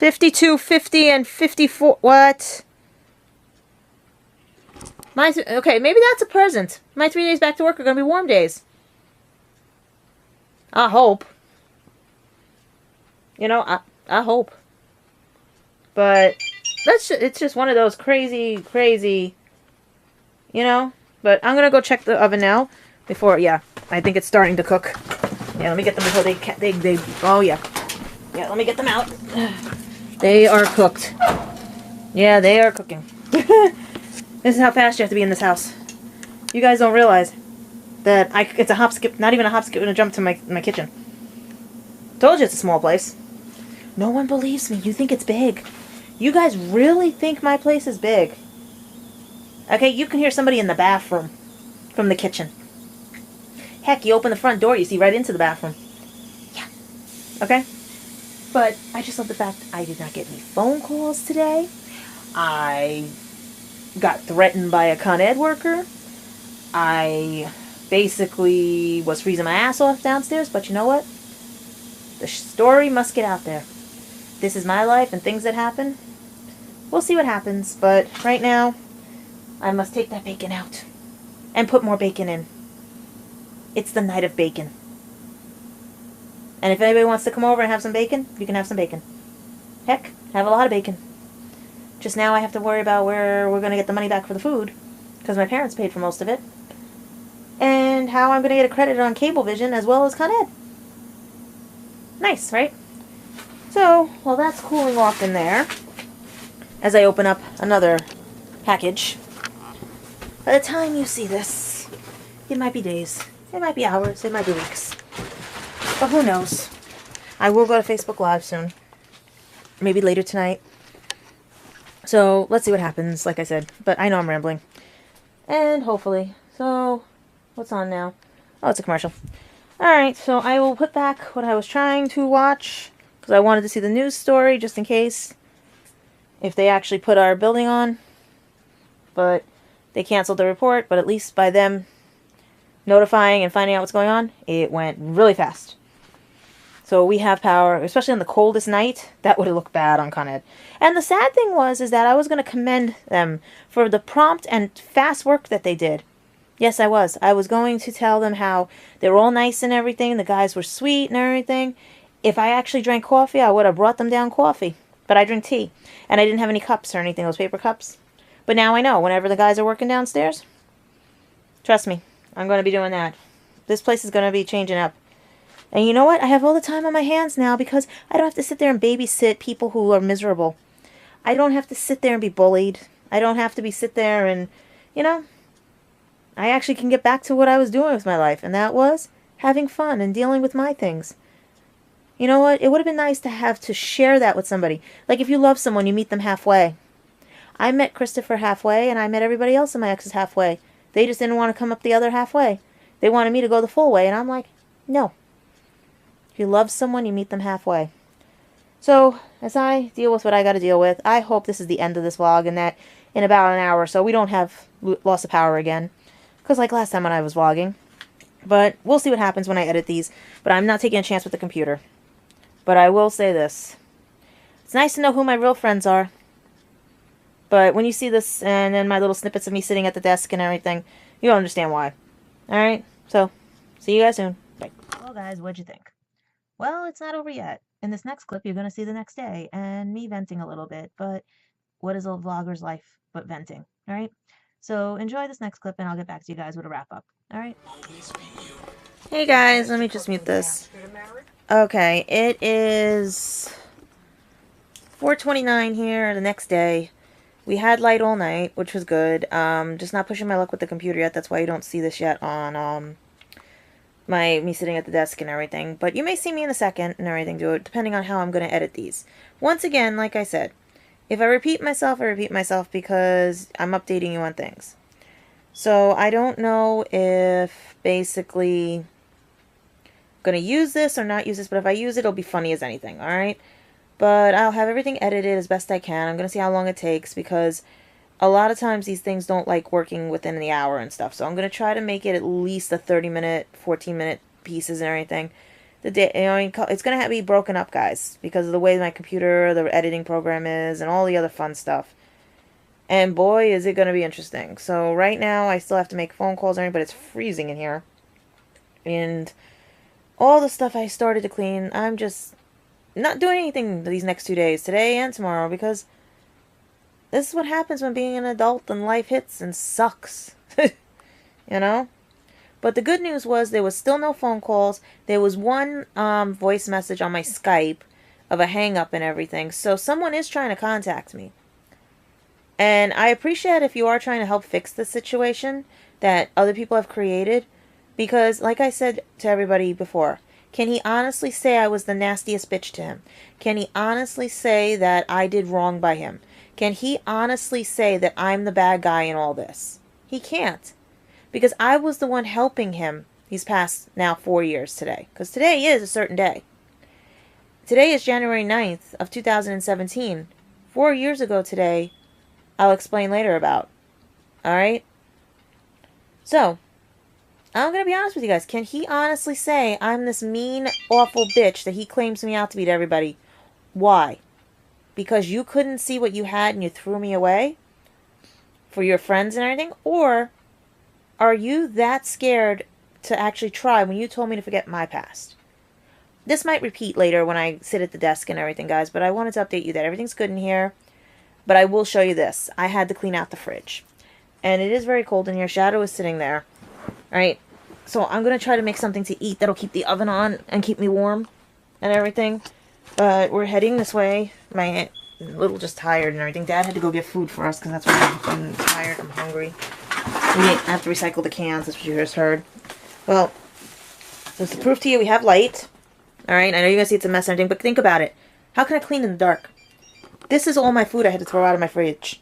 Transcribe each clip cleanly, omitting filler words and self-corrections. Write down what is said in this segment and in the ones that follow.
52, 50, and 54. What? Okay, maybe that's a present. My 3 days back to work are going to be warm days. I hope. You know, I hope. But it's just one of those crazy, you know? But I'm going to go check the oven now before, yeah, I think it's starting to cook. Yeah, let me get them before they oh yeah. Yeah, let me get them out. They are cooked. Yeah, they are cooking. This is how fast you have to be in this house. You guys don't realize that it's a hop skip, not even a hop skip and a jump to my kitchen. Told you it's a small place. No one believes me. You think it's big. You guys really think my place is big. Okay, you can hear somebody in the bathroom from the kitchen. Heck, you open the front door, you see right into the bathroom. Yeah. Okay? But I just love the fact I did not get any phone calls today. I got threatened by a Con Ed worker. I basically was freezing my ass off downstairs, but you know what? The story must get out there. This is my life and things that happen. We'll see what happens, but right now, I must take that bacon out and put more bacon in. It's the night of bacon. And if anybody wants to come over and have some bacon, you can have some bacon. Heck, have a lot of bacon. Just now I have to worry about where we're going to get the money back for the food, because my parents paid for most of it. And how I'm going to get it credited on Cablevision as well as Con Ed. Nice, right? So, while that's cooling off in there, as I open up another package, by the time you see this, it might be days, it might be hours, it might be weeks. But who knows? I will go to Facebook Live soon. Maybe later tonight. So, let's see what happens, like I said. But I know I'm rambling. And hopefully. So, what's on now? Oh, it's a commercial. Alright, so I will put back what I was trying to watch, because I wanted to see the news story, just in case, if they actually put our building on. But they canceled the report, but at least by them notifying and finding out what's going on, it went really fast. So we have power, especially on the coldest night. That would have looked bad on Con Ed. And the sad thing is that I was going to commend them for the prompt and fast work that they did. Yes, I was. I was going to tell them how they were all nice and everything. The guys were sweet and everything. If I actually drank coffee, I would have brought them down coffee. But I drink tea. And I didn't have any cups or anything, those paper cups. But now I know, whenever the guys are working downstairs, trust me, I'm going to be doing that. This place is going to be changing up. And you know what? I have all the time on my hands now because I don't have to sit there and babysit people who are miserable. I don't have to sit there and be bullied. I don't have to sit there and, you know, I actually can get back to what I was doing with my life. And that was having fun and dealing with my things. You know what? It would have been nice to have to share that with somebody. Like if you love someone, you meet them halfway. I met Christopher halfway and I met everybody else in my exes halfway. They just didn't want to come up the other halfway. They wanted me to go the full way and I'm like, no. If you love someone, you meet them halfway. So, as I deal with what I got to deal with, I hope this is the end of this vlog and that in about an hour or so we don't have loss of power again. Because like last time when I was vlogging. But we'll see what happens when I edit these. But I'm not taking a chance with the computer. But I will say this. It's nice to know who my real friends are. But when you see this and then my little snippets of me sitting at the desk and everything, you'll understand why. Alright, so see you guys soon. Bye. Well guys, what'd you think? Well, it's not over yet. In this next clip, you're going to see the next day and me venting a little bit. But what is a vlogger's life but venting? Alright? So enjoy this next clip and I'll get back to you guys with a wrap up. Alright? Hey guys, let me just mute this. Okay, it is 4:29 here, the next day. We had light all night, which was good. Just not pushing my luck with the computer yet. That's why you don't see this yet on me sitting at the desk and everything. But you may see me in a second and everything do it, depending on how I'm going to edit these. Once again, like I said, if I repeat myself, I repeat myself because I'm updating you on things. So I don't know if basically going to use this or not use this, but if I use it, it'll be funny as anything, alright? But I'll have everything edited as best I can. I'm going to see how long it takes because a lot of times these things don't like working within the hour and stuff. So I'm going to try to make it at least a 30-minute, 14-minute pieces and everything. the day, it's going to be broken up, guys, because of the way my computer, the editing program is, and all the other fun stuff. And boy, is it going to be interesting. So right now, I still have to make phone calls, but it's freezing in here. And all the stuff I started to clean, I'm just not doing anything these next 2 days, today and tomorrow, because this is what happens when being an adult and life hits and sucks. You know? But the good news was there was still no phone calls. There was one voice message on my Skype of a hang-up and everything. So someone is trying to contact me. And I appreciate if you are trying to help fix the situation that other people have created. Because, like I said to everybody before, can he honestly say I was the nastiest bitch to him? Can he honestly say that I did wrong by him? Can he honestly say that I'm the bad guy in all this? He can't. Because I was the one helping him these past now 4 years today. Because today is a certain day. Today is January 9th of 2017. 4 years ago today, I'll explain later about. Alright? So, I'm going to be honest with you guys. Can he honestly say I'm this mean, awful bitch that he claims me out to be to everybody? Why? Because you couldn't see what you had and you threw me away? For your friends and everything? Or are you that scared to actually try when you told me to forget my past? This might repeat later when I sit at the desk and everything, guys, but I wanted to update you that everything's good in here. But I will show you this. I had to clean out the fridge. And it is very cold in here. Shadow is sitting there. Alright, so I'm going to try to make something to eat that'll keep the oven on and keep me warm and everything. But we're heading this way. My little just tired and everything. Dad had to go get food for us because that's why I'm tired. I'm hungry. We have to recycle the cans. That's what you just heard. Well, just to prove to you we have light. Alright, I know you're going to see it's a mess and everything, but think about it. How can I clean in the dark? This is all my food I had to throw out of my fridge.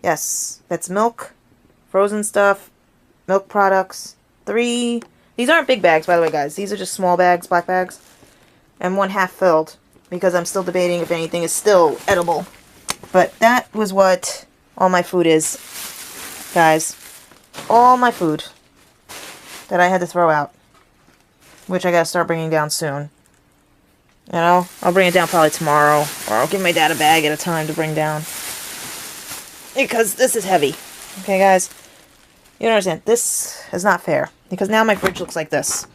Yes, that's milk, frozen stuff, milk products, 3. These aren't big bags, by the way, guys. These are just small bags, black bags. And 1 half filled, because I'm still debating if anything is still edible. But that was what all my food is, guys. All my food that I had to throw out, which I gotta start bringing down soon. You know, I'll bring it down probably tomorrow, or I'll give my dad a bag at a time to bring down. Because this is heavy. Okay, guys? You don't understand. This is not fair. Because now my fridge looks like this.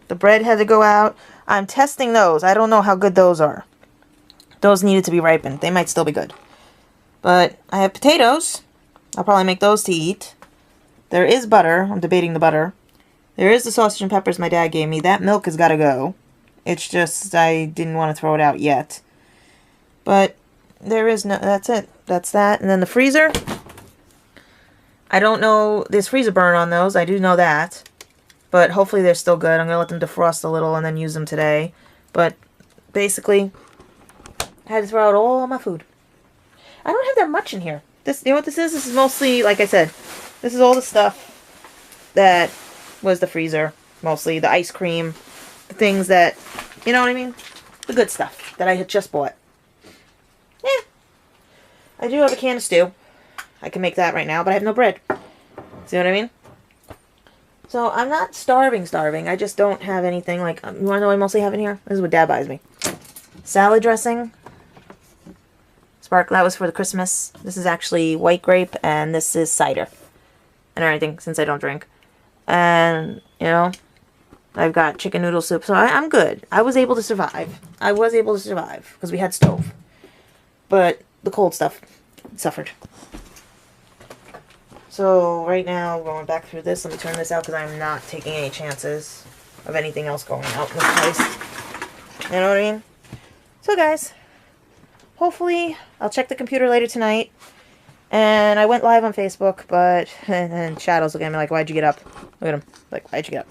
The bread had to go out. I'm testing those. I don't know how good those are. Those needed to be ripened. They might still be good. But I have potatoes. I'll probably make those to eat. There is butter. I'm debating the butter. There is the sausage and peppers my dad gave me. That milk has got to go. It's just I didn't want to throw it out yet. But there is no... That's it. That's that. And then the freezer. I don't know... There's freezer burn on those. I do know that. But hopefully they're still good. I'm going to let them defrost a little and then use them today. But basically, I had to throw out all my food. I don't have that much in here. This, you know what this is? This is mostly, like I said, this is all the stuff that was the freezer. Mostly the ice cream. The things that, you know what I mean? The good stuff that I had just bought. Yeah. I do have a can of stew. I can make that right now, but I have no bread. See what I mean? So, I'm not starving. I just don't have anything. Like, you want to know what I mostly have in here? This is what Dad buys me. Salad dressing. Spark, that was for the Christmas. This is actually white grape, and this is cider. And everything, since I don't drink. And, you know, I've got chicken noodle soup. So, I'm good. I was able to survive. Because we had stove. But the cold stuff suffered. So, right now, going back through this, let me turn this out because I'm not taking any chances of anything else going out in this place. You know what I mean? So, guys, hopefully, I'll check the computer later tonight. And I went live on Facebook, but, and then Shadow's looking at me like, why'd you get up? Look at him. Like, why'd you get up?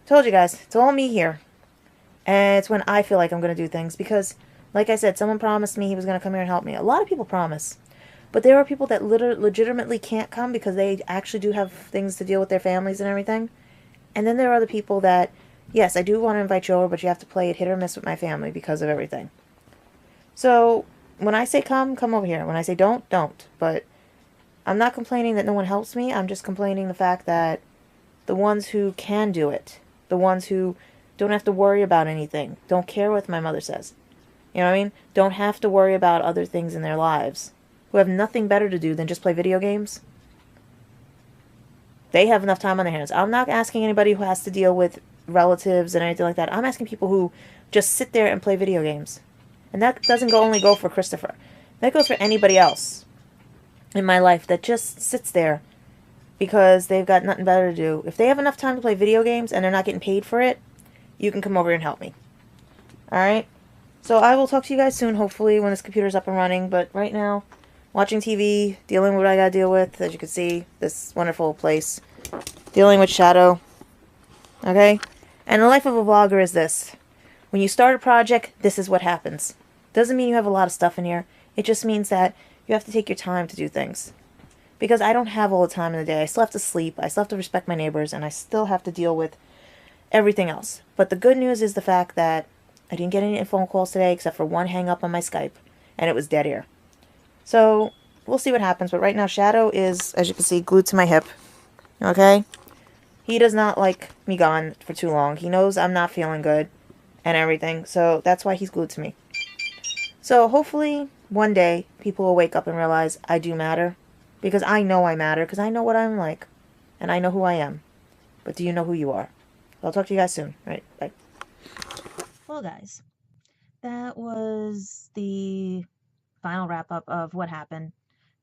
Told you guys, it's all me here. And it's when I feel like I'm going to do things because, like I said, someone promised me he was going to come here and help me. A lot of people promise. But there are people that legitimately can't come because they actually do have things to deal with their families and everything. And then there are other people that, yes, I do want to invite you over, but you have to play it hit or miss with my family because of everything. So, when I say come over here. When I say don't. But I'm not complaining that no one helps me. I'm just complaining the fact that The ones who can do it. The ones who don't have to worry about anything. Don't care what my mother says. You know what I mean? Don't have to worry about other things in their lives. Who have nothing better to do than just play video games. They have enough time on their hands. I'm not asking anybody who has to deal with relatives and anything like that. I'm asking people who just sit there and play video games. And that doesn't only go for Christopher. That goes for anybody else in my life that just sits there because they've got nothing better to do. If they have enough time to play video games and they're not getting paid for it, you can come over and help me. Alright? So I will talk to you guys soon, hopefully, when this computer's up and running. But right now, watching TV, dealing with what I gotta deal with, as you can see, this wonderful place. Dealing with Shadow. Okay? And the life of a vlogger is this. When you start a project, this is what happens. Doesn't mean you have a lot of stuff in here. It just means that you have to take your time to do things. Because I don't have all the time in the day. I still have to sleep. I still have to respect my neighbors. And I still have to deal with everything else. But the good news is the fact that I didn't get any phone calls today except for one hang up on my Skype. And it was dead air. So, we'll see what happens. But right now, Shadow is, as you can see, glued to my hip. Okay? He does not like me gone for too long. He knows I'm not feeling good and everything. So, that's why he's glued to me. So, hopefully, one day, people will wake up and realize I do matter. Because I know I matter. Because I know what I'm like. And I know who I am. But do you know who you are? I'll talk to you guys soon. All right, bye. Well, guys, that was the final wrap-up of what happened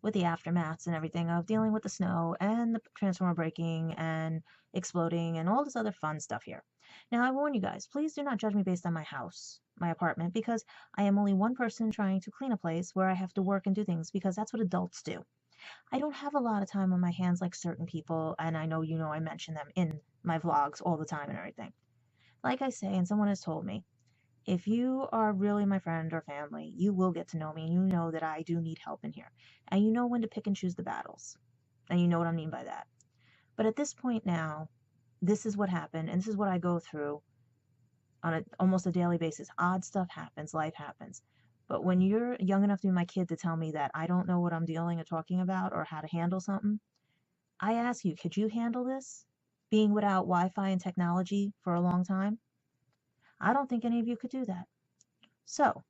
with the aftermaths and everything of dealing with the snow and the transformer breaking and exploding and all this other fun stuff here. Now, I warn you guys, please do not judge me based on my house, my apartment, because I am only one person trying to clean a place where I have to work and do things, because that's what adults do. I don't have a lot of time on my hands like certain people, and I know I mention them in my vlogs all the time and everything. Like I say, and someone has told me, if you are really my friend or family, you will get to know me, and you know that I do need help in here. And you know when to pick and choose the battles. And you know what I mean by that. But at this point now, this is what happened, and this is what I go through on almost a daily basis. Odd stuff happens, life happens. But when you're young enough to be my kid to tell me that I don't know what I'm dealing or talking about or how to handle something, I ask you, could you handle this? Being without Wi-Fi and technology for a long time? I don't think any of you could do that. So,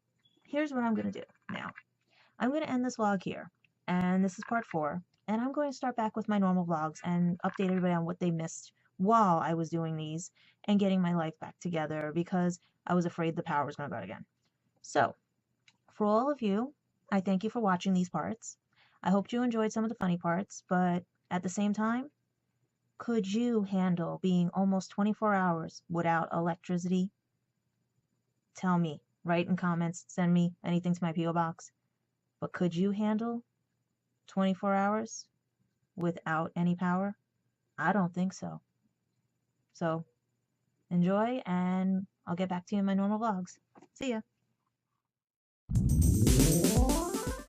here's what I'm going to do now. I'm going to end this vlog here, and this is part 4, and I'm going to start back with my normal vlogs and update everybody on what they missed while I was doing these and getting my life back together because I was afraid the power was going to go out again. So, for all of you, I thank you for watching these parts. I hope you enjoyed some of the funny parts, but at the same time, could you handle being almost 24 hours without electricity? Tell me. Write in comments. Send me anything to my P.O. box. But could you handle 24 hours without any power? I don't think so. So, enjoy, and I'll get back to you in my normal vlogs. See ya.